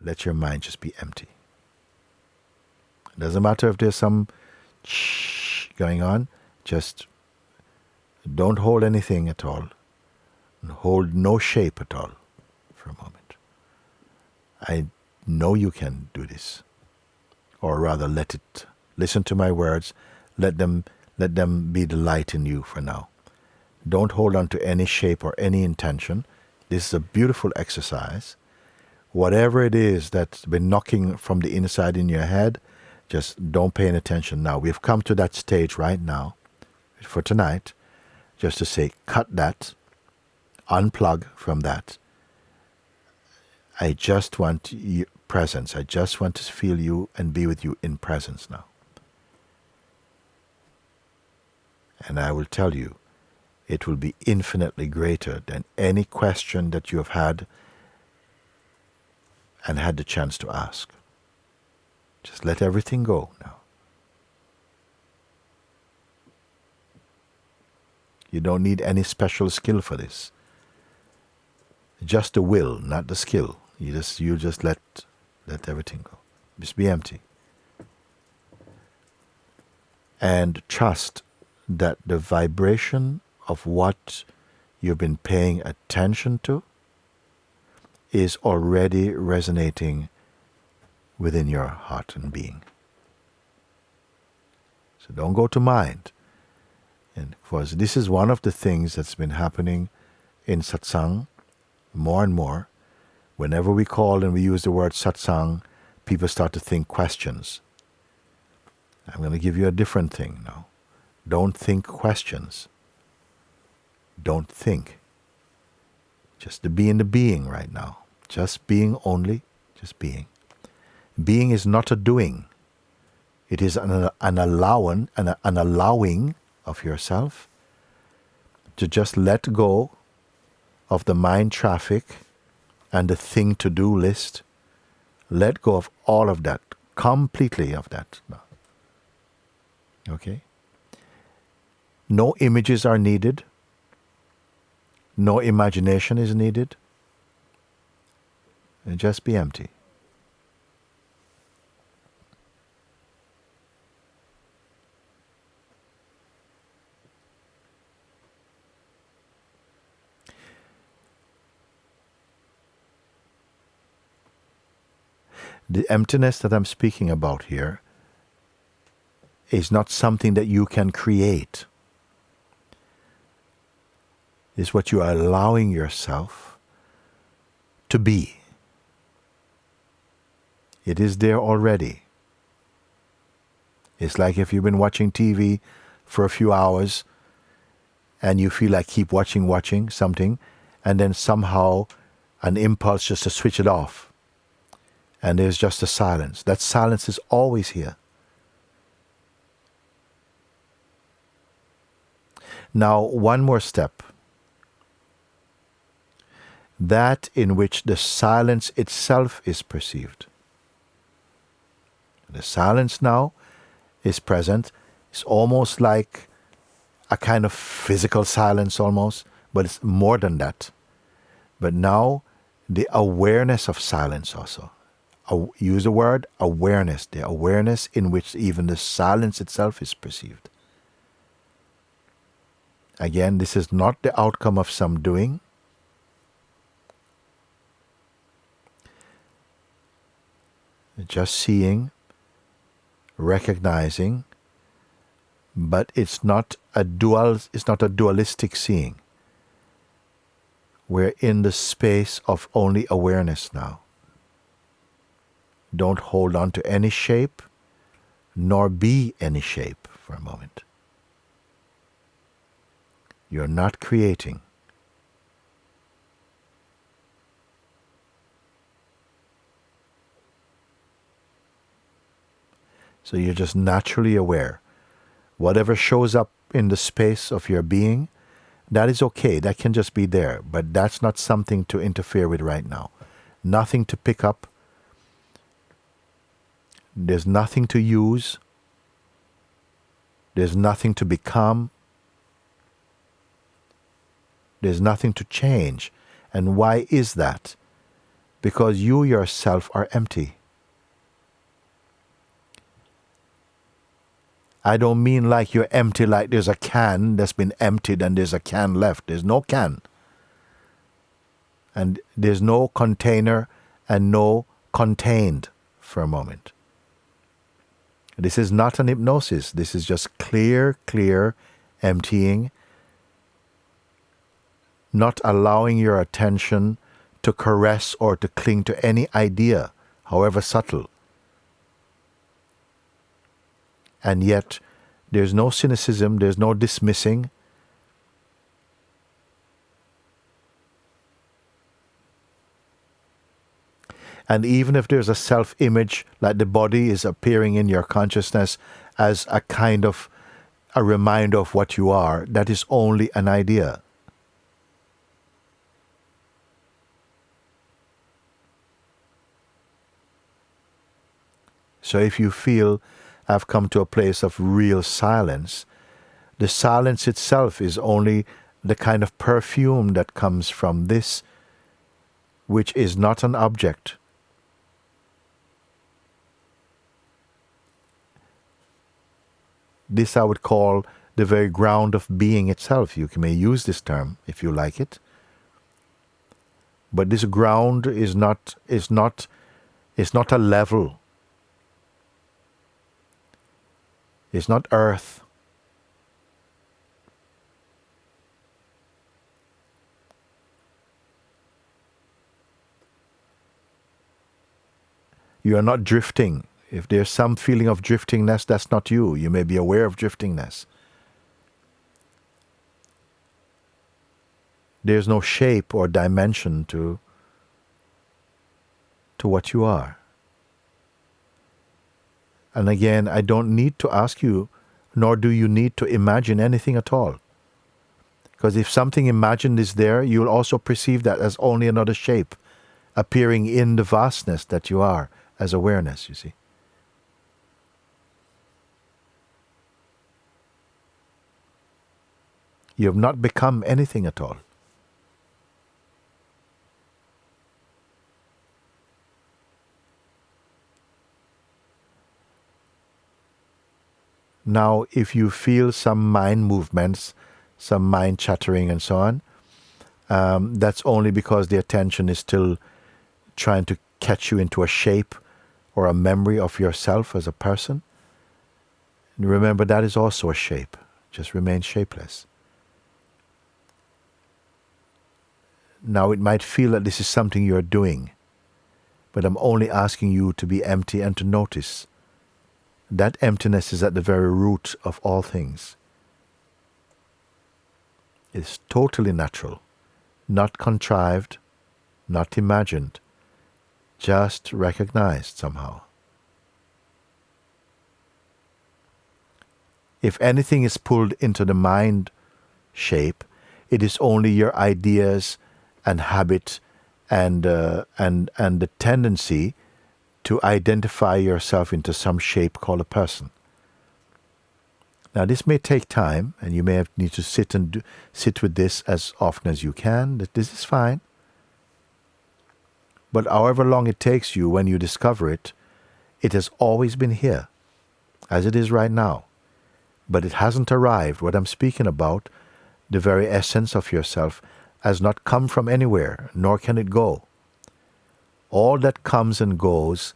let your mind just be empty. It doesn't matter if there's some going on, just don't hold anything at all. Hold no shape at all for a moment. I know you can do this. Or rather, let it. Listen to my words. Let them be the light in you for now. Don't hold on to any shape or any intention. This is a beautiful exercise. Whatever it is that's been knocking from the inside in your head, just don't pay any attention now. We've come to that stage right now for tonight, just to say, cut that, unplug from that. I just want your presence. I just want to feel you and be with you in presence now. And I will tell you, it will be infinitely greater than any question that you have had and had the chance to ask. Just let everything go now. You don't need any special skill for this. Just the will, not the skill. You just let everything go. Just be empty. And trust that the vibration of what you've been paying attention to is already resonating within your heart and being. So don't go to mind. And of course, this is one of the things that's been happening in Satsang more and more. Whenever we call and we use the word Satsang, people start to think questions. I'm going to give you a different thing now. Don't think questions. Don't think. Just to be in the being right now. Just being only, just being. Being is not a doing. It is an allowing of yourself to just let go of the mind traffic and the thing to do list. Let go of all of that, completely of that. Okay? No images are needed. No imagination is needed. And just be empty. The emptiness that I'm speaking about here is not something that you can create. It's what you are allowing yourself to be. It is there already. It's like if you've been watching TV for a few hours and you feel like keep watching something, and then somehow an impulse just to switch it off. And there's just a silence. That silence is always here. Now, one more step. That in which the silence itself is perceived. The silence now is present. It's almost like a kind of physical silence almost, but it's more than that. But now, the awareness of silence also. Use the word awareness, the awareness in which even the silence itself is perceived. Again, this is not the outcome of some doing. Just seeing, recognizing, but it's not a dualistic seeing. We're in the space of only awareness now. Don't hold on to any shape, nor be any shape for a moment. You're not creating. So you're just naturally aware. Whatever shows up in the space of your being, that is okay. That can just be there. But that's not something to interfere with right now. Nothing to pick up. There's nothing to use. There's nothing to become. There's nothing to change. And why is that? because you yourself are empty. I don't mean like you're empty, like there's a can that's been emptied and there's a can left. There's no can. And there's no container and no contained for a moment. This is not an hypnosis. This is just clear emptying, not allowing your attention to caress or to cling to any idea, however subtle. And yet, there's no cynicism, there's no dismissing. And even if there's a self-image, like the body is appearing in your consciousness as a kind of a reminder of what you are, that is only an idea. So if you feel I've come to a place of real silence, the silence itself is only the kind of perfume that comes from this, which is not an object. This I would call the very ground of being itself. You may use this term if you like it. But this ground is not a level. It's not earth. You are not drifting. If there's some feeling of driftingness, that's not you. You may be aware of driftingness. There's no shape or dimension to what you are. And again, I don't need to ask you, nor do you need to imagine anything at all. Because if something imagined is there, you'll also perceive that as only another shape appearing in the vastness that you are as awareness, you see. You have not become anything at all. Now, if you feel some mind movements, some mind chattering and so on, that's only because the attention is still trying to catch you into a shape or a memory of yourself as a person. And remember, that is also a shape. Just remain shapeless. Now, it might feel that this is something you're doing, but I'm only asking you to be empty and to notice. That emptiness is at the very root of all things. It's totally natural, not contrived, not imagined, just recognized somehow. If anything is pulled into the mind shape, it is only your ideas and habit and the tendency to identify yourself into some shape called a person. Now, this may take time, and you may need to sit with this as often as you can. This is fine. But however long it takes you, when you discover it, it has always been here, as it is right now. But it hasn't arrived. What I'm speaking about, the very essence of yourself, has not come from anywhere, nor can it go. All that comes and goes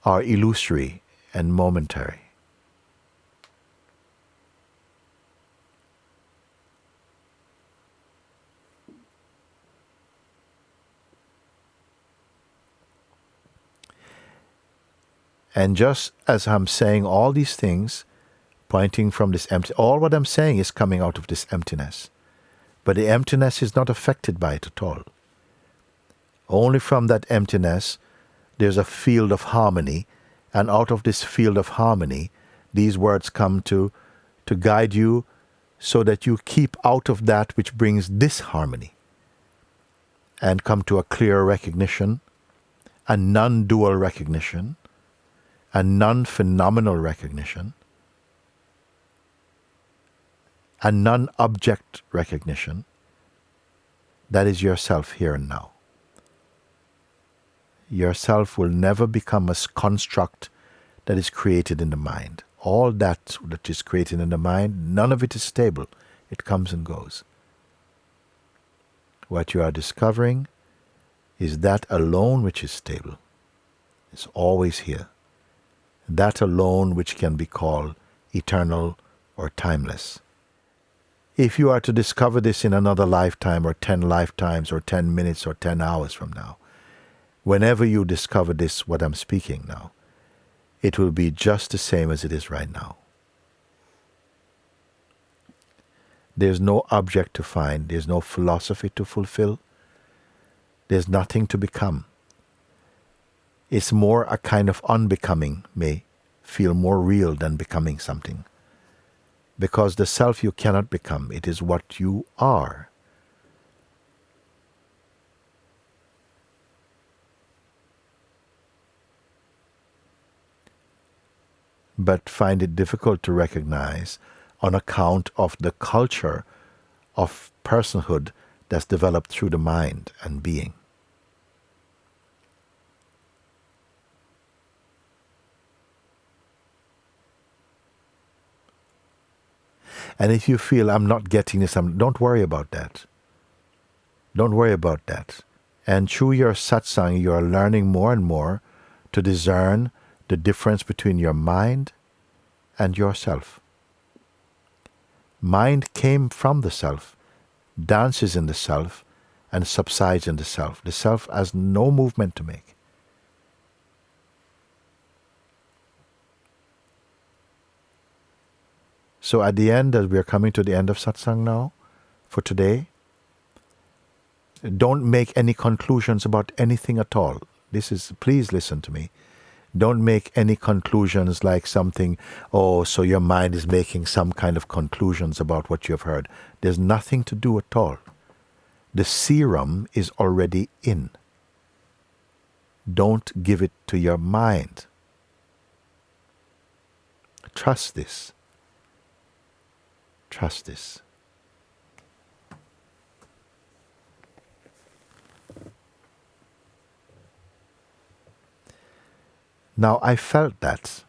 are illusory and momentary. And just as I'm saying all these things, pointing from this empty, all what I'm saying is coming out of this emptiness. But the emptiness is not affected by it at all. Only from that emptiness, there's a field of harmony, and out of this field of harmony, these words come to guide you so that you keep out of that which brings disharmony and come to a clear recognition, a non-dual recognition, a non-phenomenal recognition, a non-object recognition. That is yourself here and now. yourself will never become a construct that is created in the mind. All that is created in the mind, none of it is stable. It comes and goes. What you are discovering is that alone which is stable. It's always here. That alone which can be called eternal or timeless. If you are to discover this in another lifetime or 10 lifetimes or 10 minutes or 10 hours from now, whenever you discover this, what I'm speaking now, it will be just the same as it is right now. There's no object to find. There's no philosophy to fulfill. There's nothing to become. It's more a kind of unbecoming may feel more real than becoming something. Because the self you cannot become, it is what you are. But find it difficult to recognize on account of the culture of personhood that's developed through the mind and being. And if you feel I'm not getting this, don't worry about that. Don't worry about that. And through your satsang, you are learning more and more to discern the difference between your mind and yourself. Mind came from the self, dances in the self, and subsides in the self. The self has no movement to make. So at the end, as we are coming to the end of satsang now, for today, don't make any conclusions about anything at all. Please listen to me. Don't make any conclusions like something, oh, so your mind is making some kind of conclusions about what you have heard. There's nothing to do at all. The serum is already in. Don't give it to your mind. Trust this. Trust this. Now I felt that.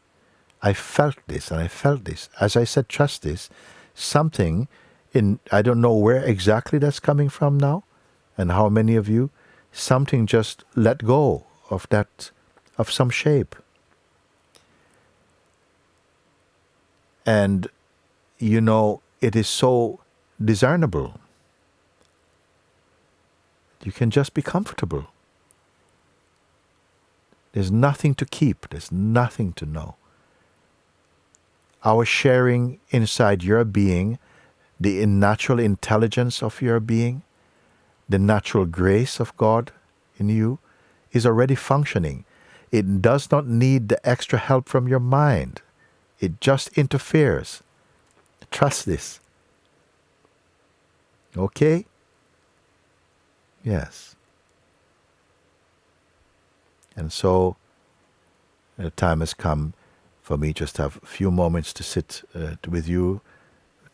I felt this and I felt this. As I said, trust this. Something in, I don't know where exactly that's coming from now and how many of you, something just let go of that, of some shape. And, you know, it is so discernible. You can just be comfortable. There's nothing to keep. There's nothing to know. Our sharing inside your being, the natural intelligence of your being, the natural grace of God in you is already functioning. It does not need the extra help from your mind. It just interferes. Trust this. Okay? Yes. And so the time has come for me just to have a few moments to sit with you,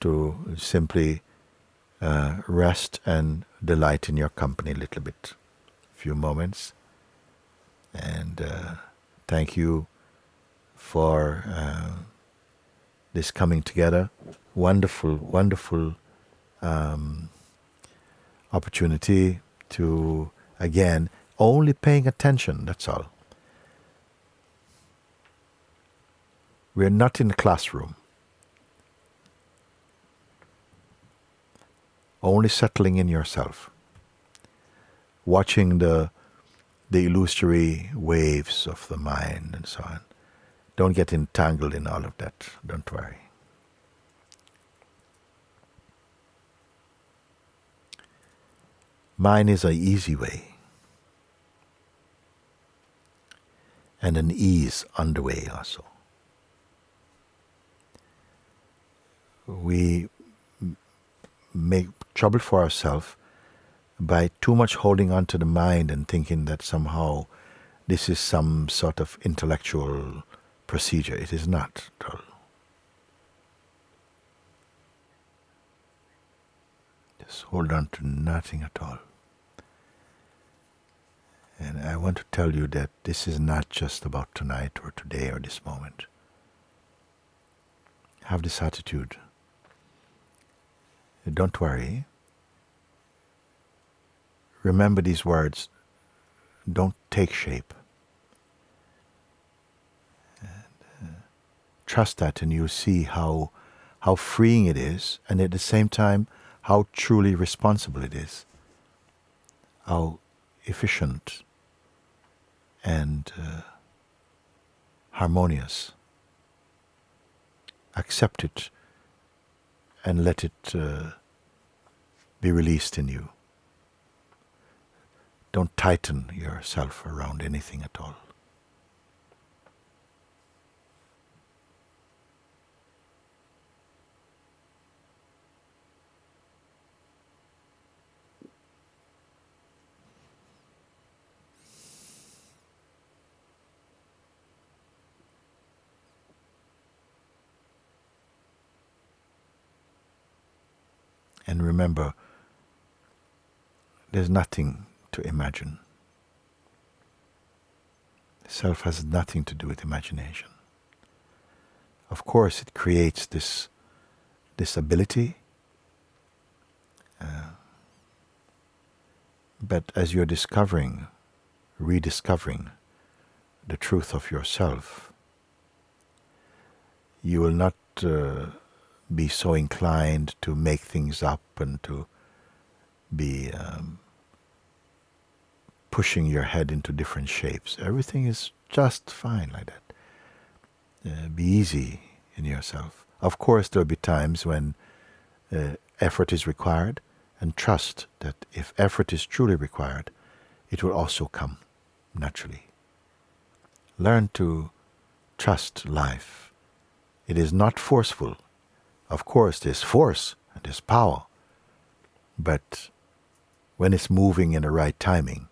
to simply rest and delight in your company a little bit. A few moments. And thank you for this coming together. Wonderful, wonderful opportunity to, again, only paying attention, that's all. We're not in a classroom. Only settling in yourself. Watching the illusory waves of the mind and so on. Don't get entangled in all of that. Don't worry. Mine is an easy way. And an ease on the way also. We make trouble for ourselves by too much holding on to the mind and thinking that somehow this is some sort of intellectual procedure. It is not at all. Just hold on to nothing at all. And I want to tell you that this is not just about tonight or today or this moment. Have this attitude. Don't worry. Remember these words don't take shape. Trust that, and you'll see how freeing it is, and at the same time how truly responsible it is, how efficient and harmonious. Accept it and let it be released in you. Don't tighten yourself around anything at all. And remember, there's nothing to imagine. Self has nothing to do with imagination. Of course, it creates this ability, but as you're rediscovering the truth of yourself, you will not be so inclined to make things up and to be pushing your head into different shapes. Everything is just fine like that. Be easy in yourself. Of course, there'll be times when effort is required, and trust that if effort is truly required, it will also come naturally. Learn to trust life. It is not forceful. Of course, there's force and there's power, but when it's moving in the right timing,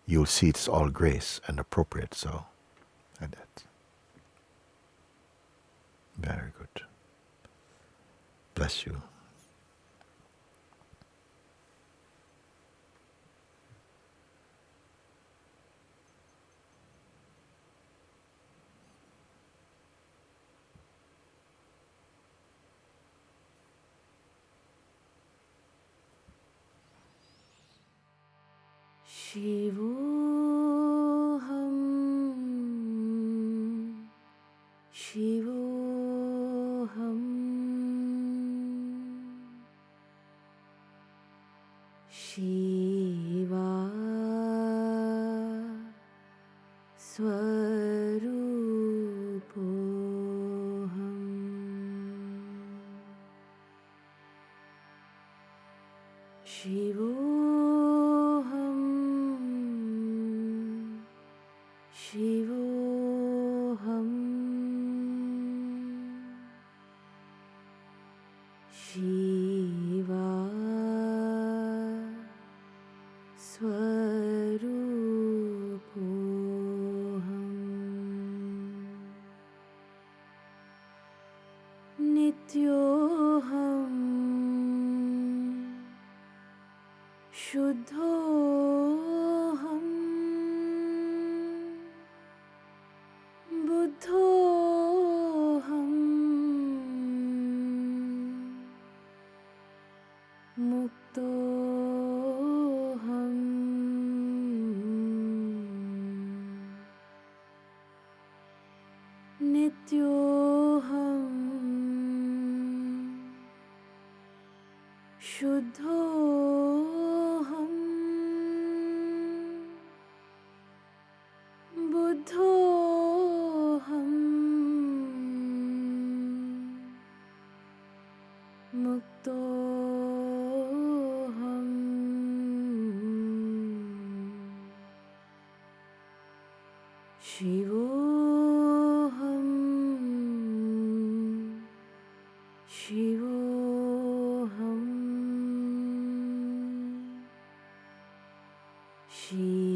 you'll see it's all grace and appropriate. So, like that. Very good. Bless you. Shivoham, Shivoham, Shiva Swarupoham, Shivoham, Shivoham, Shiva Swarupoham, Nityoham, Shuddhoham, Buddhoham, Muktoham, Nityoham, Shuddhoham, Buddhoham, Muktoham, Shivoham, Shivoham, Shiva